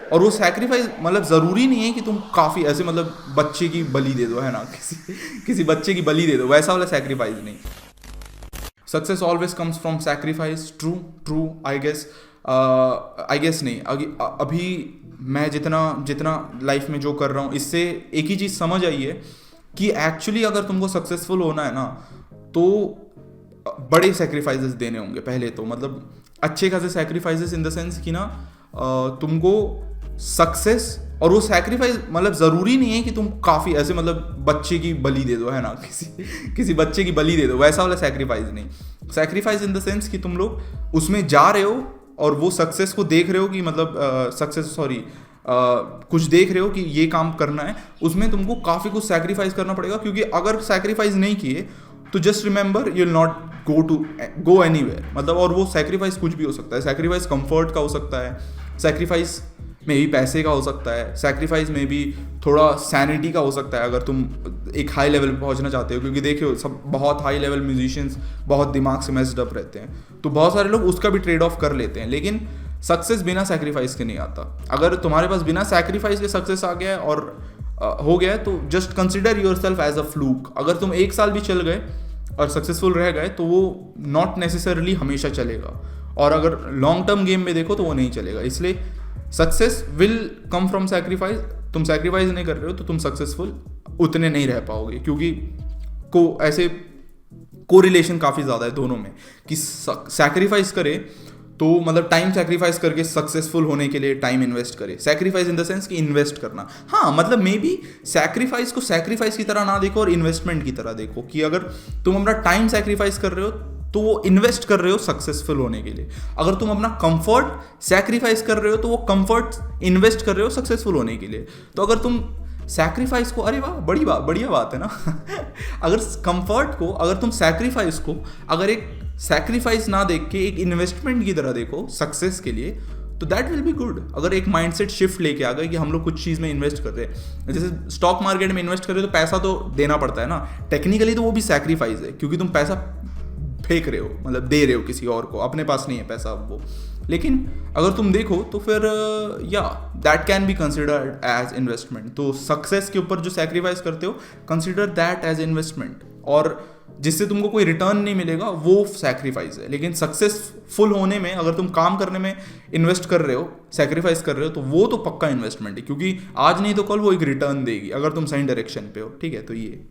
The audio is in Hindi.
और वो सैक्रिफाइस मतलब ज़रूरी नहीं है कि तुम काफ़ी ऐसे मतलब बच्चे की बलि दे दो, है ना, किसी बच्चे की बलि दे दो, वैसा वाला सैक्रिफाइस नहीं। Success always comes from sacrifice. True, true, I guess नहीं, अभी मैं जितना जितना लाइफ में जो कर रहा हूँ, इससे एक ही चीज़ समझ आई है कि एक्चुअली अगर तुमको सक्सेसफुल होना है ना, तो बड़े सेक्रीफाइसेस देने होंगे पहले तो, मतलब अच्छे खासे सेक्रीफाइसेस इन द सेंस कि ना तुमको सक्सेस, और वो सेक्रीफाइस मतलब ज़रूरी नहीं है कि तुम काफ़ी ऐसे मतलब बच्चे की बलि दे दो, है ना, किसी बच्चे की बलि दे दो, वैसा वाला सेक्रीफाइस नहीं। सेक्रीफाइस इन द सेंस कि तुम लोग उसमें जा रहे हो और वो सक्सेस को देख रहे हो कि मतलब सक्सेस सॉरी कुछ देख रहे हो कि ये काम करना है, उसमें तुमको काफ़ी कुछ सेक्रीफाइस करना पड़ेगा, क्योंकि अगर सेक्रीफाइस नहीं किए तो just remember you will not go anywhere, मतलब। और वो सेक्रीफाइस कुछ भी हो सकता है, सेक्रीफाइस कंफर्ट का हो सकता है, सेक्रीफाइस में भी पैसे का हो सकता है, सेक्रीफाइस में भी थोड़ा सैनिटी का हो सकता है, अगर तुम एक हाई लेवल पे पहुंचना चाहते हो, क्योंकि देखियो सब बहुत हाई लेवल म्यूजिशियंस बहुत दिमाग से मेस्ड अप रहते हैं, तो बहुत सारे लोग उसका भी ट्रेड ऑफ कर लेते हैं। लेकिन सक्सेस बिना सेक्रीफाइस के नहीं आता। अगर तुम्हारे पास बिना सेक्रीफाइस के सक्सेस आ गया है और हो गया है, तो just consider yourself as a fluke. अगर तुम एक साल भी चल गए और सक्सेसफुल रह गए तो वो नॉट नेसेसरली हमेशा चलेगा, और अगर लॉन्ग टर्म गेम में देखो तो वो नहीं चलेगा। इसलिए success will come from sacrifice. तुम सेक्रीफाइस नहीं कर रहे हो तो तुम सक्सेसफुल उतने नहीं रह पाओगे, क्योंकि ऐसे कोरिलेशन काफ़ी ज़्यादा है दोनों में, कि सेक्रीफाइस करे तो मतलब टाइम सेक्रीफाइस करके सक्सेसफुल होने के लिए टाइम इन्वेस्ट करे। सेक्रीफाइस इन द सेंस कि इन्वेस्ट करना, हाँ, मतलब मे बी सेक्रीफाइस को सेक्रीफाइस की तरह ना देखो और इन्वेस्टमेंट की तरह देखो, कि अगर तुम अपना टाइम सेक्रीफाइस कर रहे हो तो वो इन्वेस्ट कर रहे हो सक्सेसफुल होने के लिए। अगर तुम अपना कंफर्ट सेक्रीफाइस कर रहे हो तो वो कंफर्ट इन्वेस्ट कर रहे हो सक्सेसफुल होने के लिए। तो अगर तुम सैक्रिफाइस को, अरे वाह, बढ़िया बात है ना अगर कंफर्ट को, अगर तुम सैक्रिफाइस को अगर एक सैक्रिफाइस ना देख के एक इन्वेस्टमेंट की तरह देखो सक्सेस के लिए, तो दैट विल बी गुड। अगर एक माइंडसेट शिफ्ट लेके आ गए कि हम लोग कुछ चीज़ में इन्वेस्ट कर रहे हैं, जैसे स्टॉक मार्केट में इन्वेस्ट कर रहे हो तो पैसा तो देना पड़ता है ना, टेक्निकली तो वो भी सैक्रिफाइस है, क्योंकि तुम पैसा फेंक रहे हो, मतलब दे रहे हो किसी और को, अपने पास नहीं है पैसा वो। लेकिन अगर तुम देखो तो फिर या that can be considered as investment. तो सक्सेस के ऊपर जो सेक्रीफाइस करते हो, कंसिडर दैट एज इन्वेस्टमेंट, और जिससे तुमको कोई रिटर्न नहीं मिलेगा वो सेक्रीफाइस है। लेकिन सक्सेसफुल होने में अगर तुम काम करने में इन्वेस्ट कर रहे हो, सेक्रीफाइस कर रहे हो, तो वो तो पक्का इन्वेस्टमेंट है, क्योंकि आज नहीं तो कल वो एक रिटर्न देगी अगर तुम सही डायरेक्शन पे हो। ठीक है, तो ये